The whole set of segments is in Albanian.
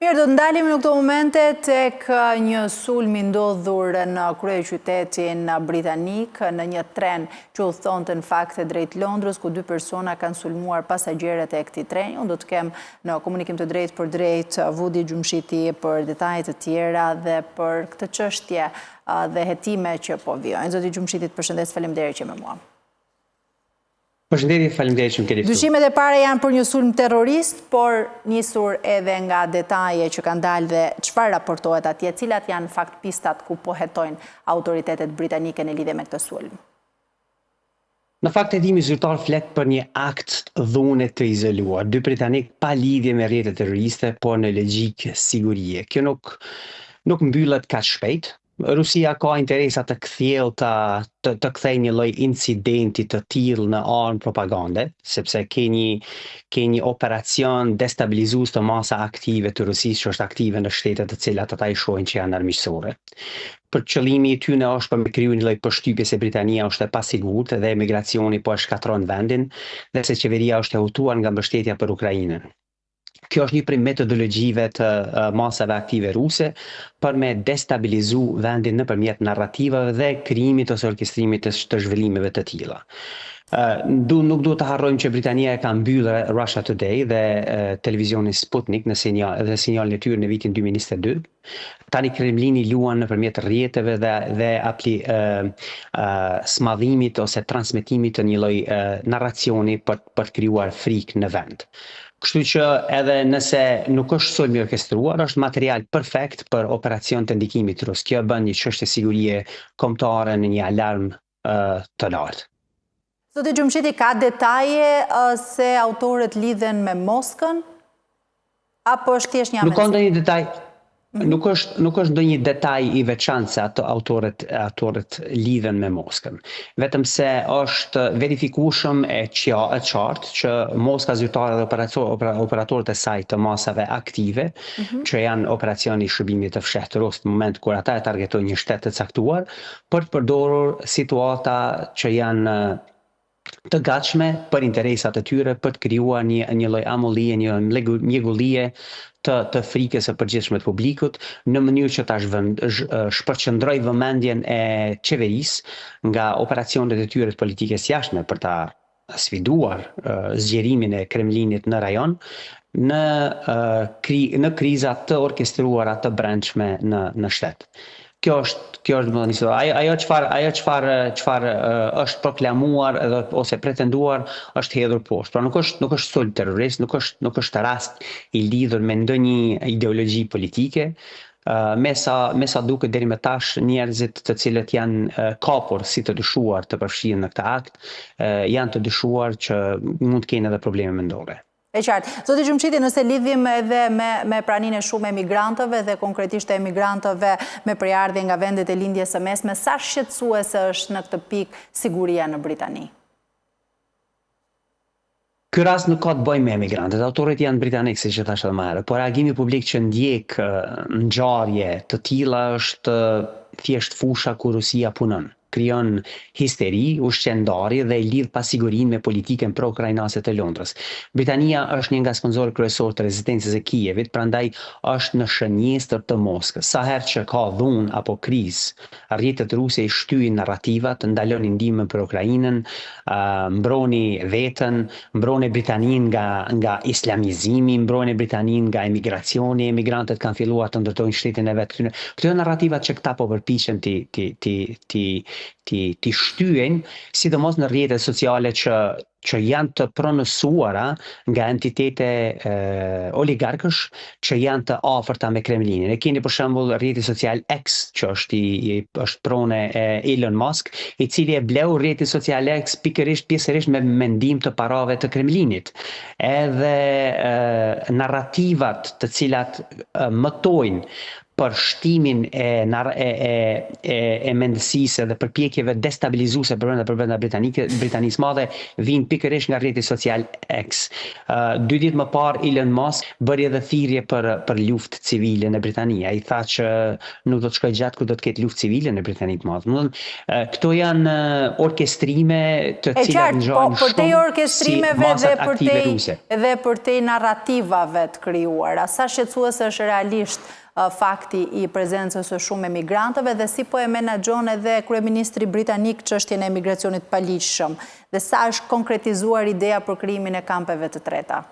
Mirë, do të ndalim në këto momente tek një sulm i ndodhur në kryeqytetin britanik, në një tren që udhëtonte në fakt drejt Londrës, ku 2 persona kanë sulmuar pasagerët e këtij treni. Unë do të kem në komunikim të drejtë për drejt Vudi Gjumshiti për detajet të tjera dhe për këtë çështje dhe hetime që po vijojnë. Zoti Gjumshiti, përshëndes, faleminderit që me mua. Përshëndetje, faleminderit që më keni ftuar. Dyshimet e para janë për një sulm terrorist, por nisur edhe nga detaje që kanë dalë dhe çfarë raportohet atje, cilat janë fakt pistat ku po hetojnë autoritetet britanike në lidhje me këtë sulm. Në fakt hetimi zyrtar flet për një akt dhune të izoluar, 2 britanik pa lidhje me rrjetet terroriste, por në logjik sigurie. Kjo nuk mbyllet kaq shpejt. Rusia ka interesa të kthjellta të kthejë një lloj incidenti të tillë në armë propagande, sepse ke një operacion destabilizues të masa aktive të Rusisë që është aktive në shtete të cilat ata i shohin që janë armiqësore. Për qëllimi i tyre është për me kriju një lloj përshtypje se Britania është e pasigurt dhe emigracioni po e shkatron vendin dhe se qeveria është e hutuar nga mbështetja për Ukrainën. Kjo është një prej metodologjive të masave aktive ruse për me destabilizu vendin nëpërmjet narrativave dhe krijimit ose orkestrimit të zhvillimeve të tilla. Nuk duhet të harrojmë që Britania ka mbyllur Russia Today dhe televizionin Sputnik në sinjalin e tyre në vitin 2022. Tani Kremlini luan nëpërmjet rrjeteve dhe smadhimit ose transmetimit të një lloj narracioni për krijuar frikë në vend. Kështu që edhe nëse nuk është sulm i orkestruar, është material perfekt për operacion të ndikimit rus. Kjo bën një çështje sigurie kombëtare në një alarm të lartë. Zoti Gjumshiti, ka detaje se autorët lidhen me Moskën? Apo është thjesht një Nuk ka ndonjë detaj. Nuk është ndonjë detaj i veçantë se ato autorët lidhen me Moskën. Vetëm se është verifikueshëm e qartë që Moska zyrtare dhe operatorët e saj të masave aktive, që janë operacioni i shërbimit të fshehtë rus në moment kur ata e targetojnë një shtet të caktuar, për të përdorur situata që janë të gatshme për interesat e tyre, për të krijuar një lloj amullie, një mjegullie të frikës së përgjithshme të publikut, në mënyrë që ta shpërqendroj vëmendjen e qeverisë nga operacionet e tyre të politikës jashtme për ta sfiduar zgjerimin e Kremlinit në rajon, në krizat të orkestruara të brendshme në shtet. Kjo është më nisur. Ajo çfarë është proklamuar ose pretenduar është hedhur poshtë. Pra nuk është sulm terrorist, nuk është rast i lidhur me ndonjë ideologji politike. Me sa duket deri më tash, njerëzit të cilët janë kapur si të dyshuar të përfshihen në këtë akt, janë të dyshuar që mund të kenë edhe probleme mendore. E qartë. Zoti Gjumshiti, nëse lidhim edhe me praninë e shumë emigrantëve dhe konkretisht e emigrantëve me përardhje nga vendet e lindjes së mesme, sa shqetësuese është në këtë pikë siguria në Britani? Ky rast nuk ka të bëjë me emigrantët. Autorët janë britanikë, siç e thash edhe më herët, por reagimi publik që ndjek ngjarje të tilla është thjesht fusha ku Rusia punon. Krijon histeri, ushqendarje dhe i lidh pasigurinë me politikën pro-ukrainase të Londrës. Britania është një nga sponsorët kryesorë të rezistencës së Kijevit, prandaj është në shënjestër të Moskës. Sa herë që ka dhunë apo krizë, rrjetet ruse i shtyjnë narrativat, ndalonin ndihmën për Ukrainën, mbroni veten, mbroni Britaninë nga islamizimi, mbroni Britaninë nga emigracioni, emigrantët kanë filluar të ndërtojnë shtetin e vet. Këto janë narrativat që këta po përpiqen ti shtyhen, sidomos në rrjetet sociale që janë të pronësuara nga entitete oligarkësh që janë të afërta me Kremlinin. E keni për shembull rrjetin social X, që është prone e Elon Musk, i cili e bleu rrjetin social X pjesërisht me mendim të parave të Kremlinit. Edhe narrativat të cilat mëtojnë për shtimin e mendësisë dhe përpjekjeve destabilizuese për brenda Britanisë madhe vinë pikërisht nga rrjeti social X. 2 ditë më parë Elon Musk bëri edhe thirrje për luftë civile në Britani. Ai tha që nuk do të shkojë gjatë kur do të ketë luftë civile në Britani të Madhe. Domethënë, këto janë orkestrime të cilat ngjajnë për te orkestrimeve dhe për te narrativave të krijuara. Sa shqetësuese është realisht fakti i prezencës së shumë emigrantëve dhe si po e menaxhon edhe kryeministri britanik çështjen e emigracionit paligjshëm dhe sa është konkretizuar ideja për krijimin e kampeve të treta?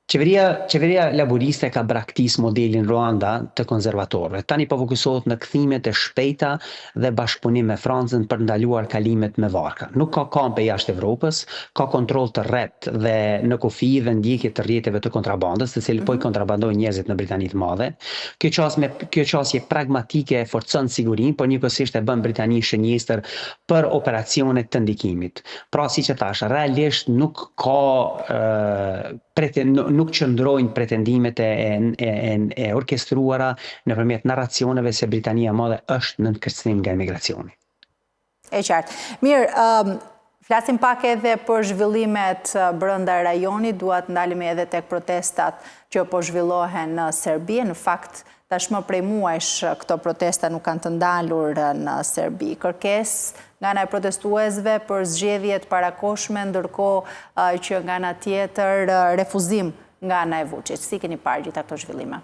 Qeveria laboriste ka braktis modelin Ruanda të konservatorëve. Tani po fokusohet në kthimet e shpejta dhe bashkëpunim me Francën për ndaluar kalimet me varka. Nuk ka kampe jashtë Evropës, ka kontroll të rreptë dhe në kufi dhe ndjekje të rrjeteve të kontrabandës, të cilët po i kontrabandojnë njerëzit në Britani të Madhe. Kjo qasje pragmatike sigurtson sigurinë, por njëkohësisht e bën Britaninë shënjestër për operacione të ndikimit. Pra, siç e thash, realisht nuk ka nuk qëndrojnë pretendimet e orkestruara nëpërmjet narracioneve se Britania e Madhe është në kërcënim nga emigracioni. E qartë. Mirë, flasim pak edhe për zhvillimet brenda rajonit, dua të ndalemi edhe tek protestat që po zhvillohen në Serbi. Në fakt, tashmë prej muajsh këto protesta nuk kanë të ndalur në Serbi. Kërkesë nga ana e protestuesve për zgjedhje të parakoshme, ndërkohë që nga ana tjetër refuzim nga ana e Vučić. Si keni parë gjitha këto zhvillime?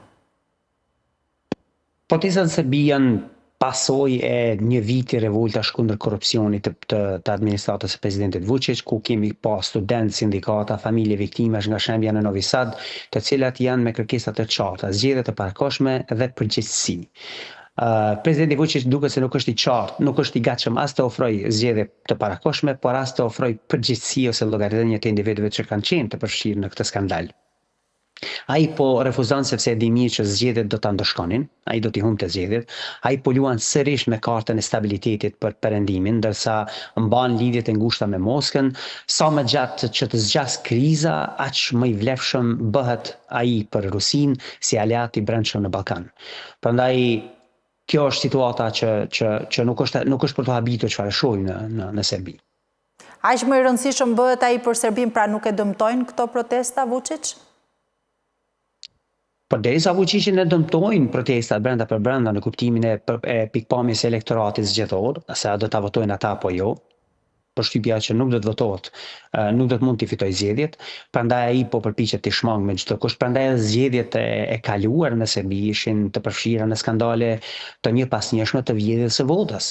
Protestat në Serbi janë pasojë e një viti revoltash kundër korrupsionit të administratës së presidentit Vučić, ku kemi pas studentë, sindikata, familje viktimash nga shembja në Novi Sad, të cilat janë me kërkesa të qarta, zgjedhje të parakoshme dhe përgjegjësi. Presidenti Vučić duket se nuk është i qartë, nuk është i gatshëm as të ofrojë zgjedhje të parakoshme, por as të ofrojë përgjegjësi ose llogaritje të individëve që kanë qenë të përfshirë në këtë skandal. Ai po refuzon sepse e di mirë që zgjedhjet do ta ndëshkonin, ai do t'i humbte zgjedhjet. Ai po luan sërish me kartën e stabilitetit për perëndimin, ndërsa mban lidhjet e ngushta me Moskën. Sa më gjatë që të zgjas kriza, aq më i vlefshëm bëhet ai për Rusinë si aleat i brendshëm në Ballkan. Prandaj kjo është situata që nuk është për të habitur çfarë shohim në Serbi. Aq më i rëndësishëm bëhet ai për Serbinë, pra nuk e dëmtojnë këto protesta Vučić? Por derisa Vučićin e dëmtojnë protestat brenda për brenda në kuptimin e pikpamjes së elektoratit zgjedhor, se a do ta votojnë ata apo jo, përshtypja që nuk do të votohet, nuk do të mund të fitojë zgjedhjet, prandaj ai po përpiqet të shmang me çdo kusht. Prandaj zgjedhjet e kaluar në Serbi ishin të përfshira në skandale të njëpasnjëshme të vjedhjes së votës.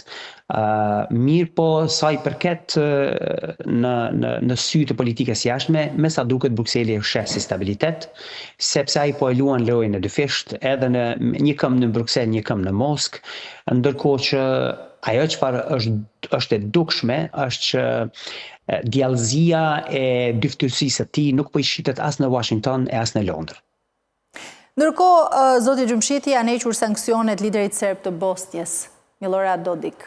Mirë po sa i përket në sy të politikës jashtme, me sa duket Brukseli e sheh si stabilitet, sepse ai po e luan lojën e dyfisht, edhe në një këmbë në Bruksel, një këmbë në Moskë, ndërkohë që ajo çfarë është e dukshme është që djallëzia e dyftësisë së tij nuk po i shitet as në Washington e as në Londër. Ndërkohë, zoti Gjumshiti janë hequr sanksionet liderit serb të Bosnjës, Milorad Dodik.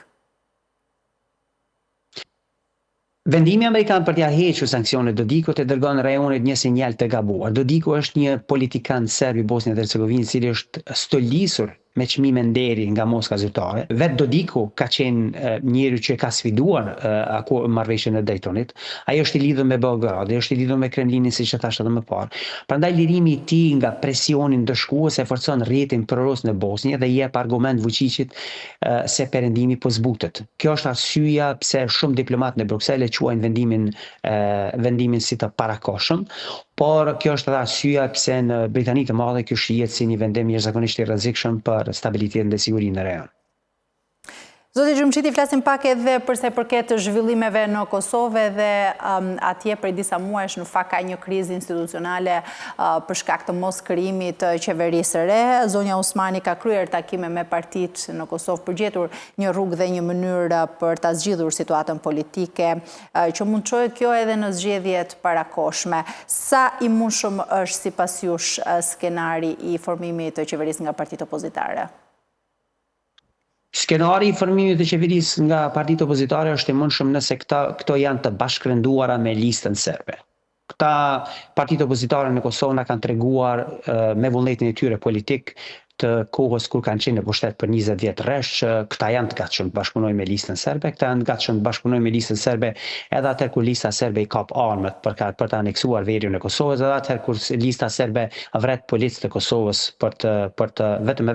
Vendimi amerikan për t'ia hequr sanksionet Dodikut e dërgon rajonit një sinjal të gabuar. Dodiku është një politikan serb i Bosnjës dhe Hercegovinës, i cili është stolisur me çmime nderi nga Moska zyrtare. Vetë Dodiku ka qenë njeriu që ka sfiduar marrëveshjen e Daytonit. Ai është i lidhur me Beogradin, është i lidhur me Kremlinin, siç e thash edhe më parë. Prandaj lirimi i tij nga presioni ndëshkues e forcon rrjetin prorus në Bosnjë dhe jep argument Vučićit se perëndimi po zbutet. Kjo është arsyeja pse shumë diplomatë në Bruksel e quajnë vendimin si të parakoshëm, por kjo është edhe arsyeja pse në Britani të Madhe ky shihet si një vendim jashtëzakonisht i rrezikshëm për stabilitetin dhe sigurinë në rajon. Zoti Gjumshiti, flasim pak edhe për sa i përket zhvillimeve në Kosovë dhe atje prej disa muajsh në fakt ka një krizë institucionale për shkak të mos krijimit të qeverisë së re. Zonja Osmani ka kryer takime me partitë në Kosovë për gjetur një rrugë dhe një mënyrë për ta zgjidhur situatën politike që mund të çojë kjo edhe në zgjedhjet parakoshme. Sa i mundshëm është sipas jush skenari i formimit të qeverisë nga partitë opozitare? Skenari i formimit të qeverisë nga partitë opozitare është i mundshëm nëse këto janë të bashkërenduara me listën serbe. Këta partitë opozitare në Kosovë na kanë treguar me vullnetin e tyre politik të kohës kur kanë qenë në pushtet për 20 vjet rresht, që këta janë të gatshëm të bashkëpunojnë me listën serbe, këta janë të gatshëm të bashkëpunojnë me listën serbe edhe atëherë kur lista serbe i kap armët për të aneksuar veriun e Kosovës, edhe atëherë kur lista serbe vret policët e Kosovës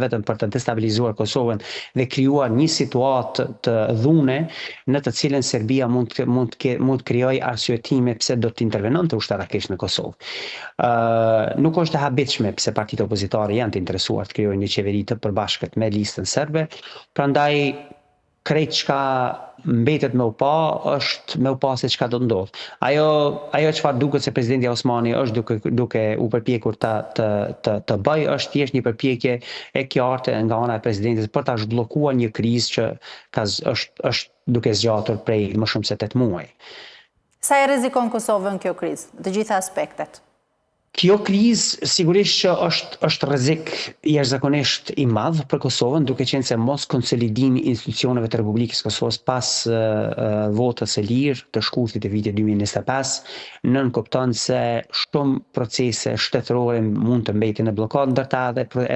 vetëm për të destabilizuar Kosovën dhe krijuar një situatë të dhune në të cilën Serbia mund të krijojë arsyetime pse do të intervenonte ushtarakisht në Kosovë. Nuk është e habitshme pse partitë opozitare janë të interesuar të krijojnë një qeveri të përbashkët me listën serbe, prandaj krejt çka mbetet me u pa është me u pa se çka do të ndodh. Ajo çfarë duket se presidenti Osmani është duke u përpjekur të bëj është thjesht një përpjekje e qartë nga ana e presidentit për ta zhbllokuar një krizë që është duke zgjatur prej më shumë se 8 muaj. Sa e rrezikon Kosovën kjo krizë, të gjitha aspektet? Kjo krizë sigurisht që është rrezik jashtëzakonisht i madh për Kosovën, duke qenë se mos konsolidimi i institucioneve të Republikës Kosovës pas votës së lirë të shkurtit të vitit 2025 nënkupton se shumë procese shtetërore mund të mbetin në blokadë, ndërta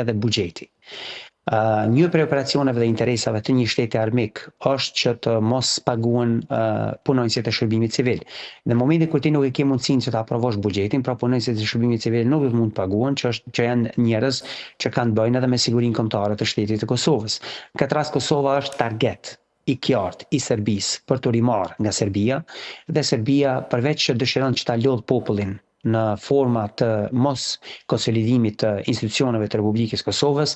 edhe buxheti. Një prej operacioneve dhe interesave të një shteti armik është që të mos paguhen punonjësit e shërbimit civil. Në momentin kur ti nuk e ke mundësinë që ta aprovosh buxhetin, pra punonjësit e shërbimit civil nuk do të mund të paguhen, që janë njerëz që kanë të bëjnë edhe me sigurinë kombëtare të shtetit të Kosovës. Në këtë rast Kosova është target i qartë i Serbisë për të rimarrë nga Serbia, dhe Serbia përveç që dëshiron që ta lodh popullin në forma të mos konsolidimit të institucioneve të Republikës Kosovës,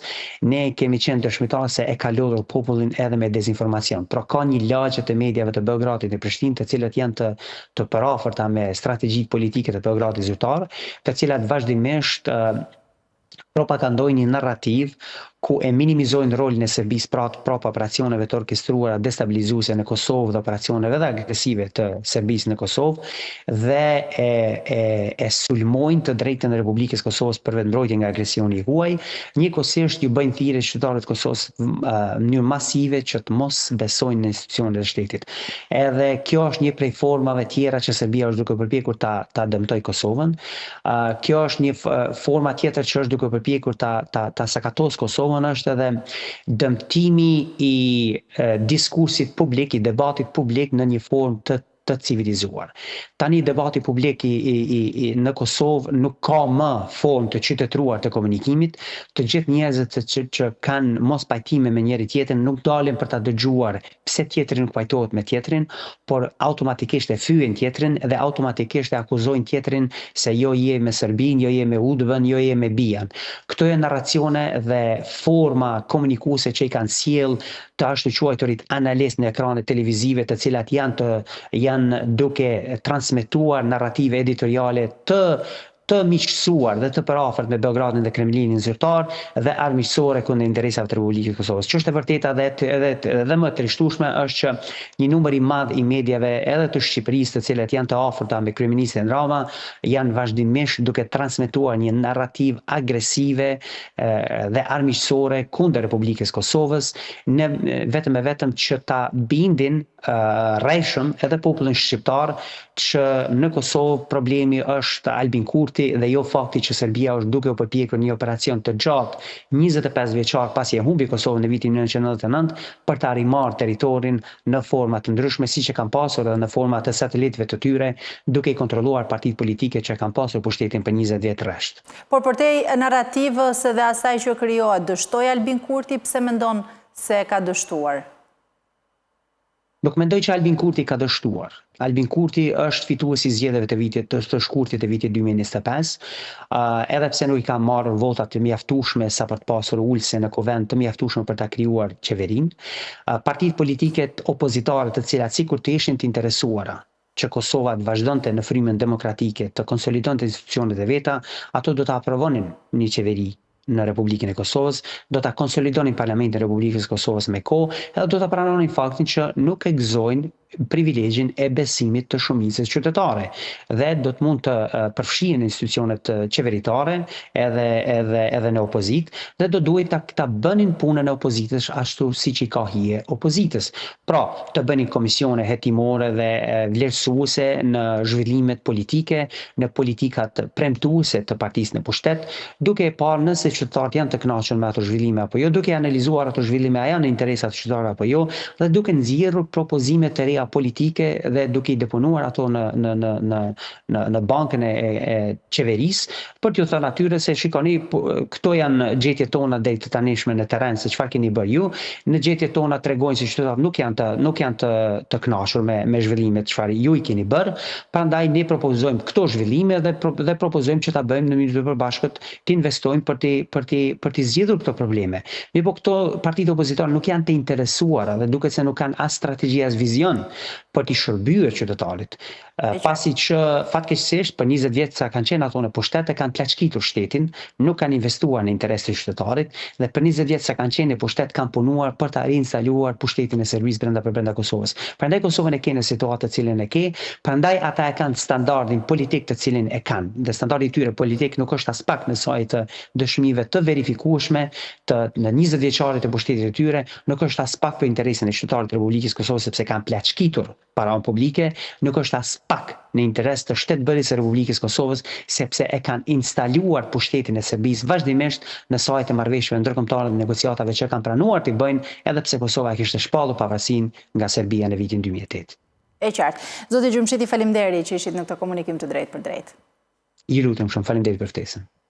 ne kemi qenë dëshmitarë se e ka lodhur popullin edhe me dezinformacion. Pra ka një lagje të medjave të Beogradit e Prishtinë, të cilat janë të paraafërta me strategjitë politike të Beogradit zyrtar, të cilat vazhdimisht propagandojnë një narrativ ku e minimizojnë rolin e Serbisë prapa operacioneve të orkestruara destabilizuese në Kosovë dhe operacioneve dhe agresive të Serbisë në Kosovë, dhe e sulmojnë të drejtën e Republikës Kosovës për vetëmbrojtje nga agresioni i huaj, njëkohësisht ju bëjnë thirrje qytetarëve të Kosovës në mënyrë masive që të mos besojnë në institucionet e shtetit. Edhe kjo është një prej formave tjera që Serbia është duke përpjekur ta dëmtojë Kosovën. Kjo është një forma tjetër që është duke përpjekur ta sakatos Kosovën, është edhe dëmtimi i diskursit publik, i debatit publik në një formë të civilizuar. Tani debati publik në Kosovë nuk ka më formë të qytetëruar të komunikimit, të gjithë njerëzit që kanë mos pajtime me njëri tjetrin nuk dalin për ta dëgjuar pse tjetri nuk pajtohet me tjetrin, por automatikisht e fyen tjetrin dhe automatikisht e akuzojnë tjetrin se jo je me Serbinë, jo je me Udbën, jo je me Bijan. Këto janë narracione dhe forma komunikuese që i kanë sjell të ashtu quajturit analist në ekranet televizive, të cilat janë duke transmetuar narrative editoriale të miqësuar dhe të përafërt me Beogradin dhe Kremlinin zyrtar dhe armiqësore kundër interesave të Republikës Kosovës. Ç'është e vërteta dhe më e trishtueshme është që një numër i madh i mediave edhe të Shqipërisë, të cilat janë të afërta me kryeministin Rama, janë vazhdimisht duke transmetuar një narrativ agresive dhe armiqësore kundër Republikës Kosovës, vetëm që ta bindin rreshëm edhe popullin shqiptar që në Kosovë problemi është Albin Kurti dhe jo fakti që Serbia është duke u përpjekur një operacion të gjatë 25 vjeçar pasi e humbi Kosovën në vitin 1999 për ta rimarrë territorin në forma të ndryshme siç e kanë pasur edhe në forma të satelitëve të tyre, duke i kontrolluar partitë politike që kanë pasur pushtetin për 20 vjet rresht. Por përtej narrativës dhe asaj që krijohet, dështoi Albin Kurti, pse mendon se ka dështuar? Nuk mendoj që Albin Kurti ka dështuar. Albin Kurti është fituesi i zgjedhjeve të shkurtit të vitit 2025, edhe pse nuk i ka marrë vota të mjaftueshme sa për të pasur ulse në kuvend të mjaftueshme për ta krijuar qeverinë. Partitë politike opozitare të cilat sikur të ishin të interesuara që Kosova të vazhdonte në frymën demokratike, të konsolidonte institucionet e veta, ato do ta aprovonin një qeveri në Republikën e Kosovës, do ta konsolidonin Parlamentin e Republikës Kosovës me kohë, edhe do ta pranonin faktin që nuk e gëzojnë privilegjin e besimit të shumicës qytetare dhe do të mund të përfshihen institucionet qeveritare edhe në opozit dhe do duhet ta bënin punën e opozitës ashtu siç i ka hije opozitës. Pra, të bënin komisione hetimore dhe vlerësuese në zhvillimet politike, në politikat premtuese të partisë në pushtet, duke e parë nëse qytetarët janë të kënaqur me ato zhvillime apo jo, duke analizuar ato zhvillime a janë në interesat e qytetarëve apo jo, dhe duke nxjerrur propozime të reja politike dhe duke i deponuar ato në bankën e qeverisë për t'ju thënë atyre se shikoni, këto janë gjetjet tona deri të tanishme në terren se çfarë keni bërë ju, në gjetjet tona tregojnë se qytetarët nuk janë të kënaqur me zhvillimet çfarë ju i keni bërë, prandaj ne propozojmë këto zhvillime dhe propozojmë që ta bëjmë në mënyrë të përbashkët, të investojmë për të zgjidhur këto probleme. Po këto partitë opozitare nuk janë të interesuara dhe duket se nuk kanë as strategji as vizion për t'i shërbyer qytetarit. Pasi që fatkeqësisht për 20 vjet sa kanë qenë ato në pushtet e kanë pleçkitur shtetin, nuk kanë investuar në interes të qytetarit dhe për 20 vjet sa kanë qenë në pushtet kanë punuar për ta reinstaluar pushtetin e servisë brenda Kosovës. Prandaj Kosovën e ke në situatë të cilën e ke, prandaj ata e kanë standardin politik të cilin e kanë. Dhe standardi i tyre politik nuk është as pak në saj të dëshmive të verifikueshme në 20 vjeçarit e pushtetit të tyre, nuk është as pak për interesin e qytetarit të Republikës Kosovës sepse kanë pleçkitur paranë publike, nuk është as pak në interes të shtetbërisë së Republikës Kosovës sepse e kanë instaluar pushtetin e Serbisë vazhdimisht në sajt e marrëveshjeve ndërkombëtare dhe negociatave që kanë pranuar të bëjnë edhe pse Kosova kishte shpallur pavarësinë nga Serbia në vitin 2008. E qartë. Zoti Gjumshiti, faleminderit që ishit në këtë komunikim të drejtë për drejtë. I lutem shumë, faleminderit për ftesën.